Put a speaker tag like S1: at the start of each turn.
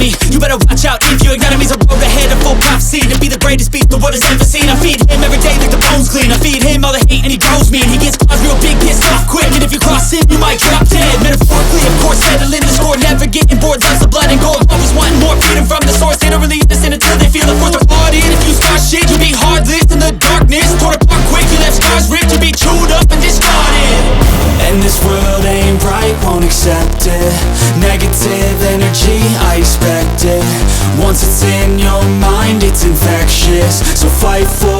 S1: enemy. You better watch out if your enemy's a road ahead of full prophecy to be the greatest beast the world has ever seen. I feed him every day like the bones clean. I feed him all the hate and he grows me, and he gets caused real big, pissed off quick. And if you cross him, you might drop dead. Metaphorically, of course, settling the score, never getting bored. Loves the blood and gold, always wanting more. Freedom from the source, they don't really listen until they feel the force. They're bought in. If you start shit, you'll be heartless in the darkness. Torn apart quick, you left scars ripped. You'll be chewed up and discarded.
S2: And this world ain't right, won't accept it. Negative energy, I expect it. Once it's in your mind, it's infectious. So fight for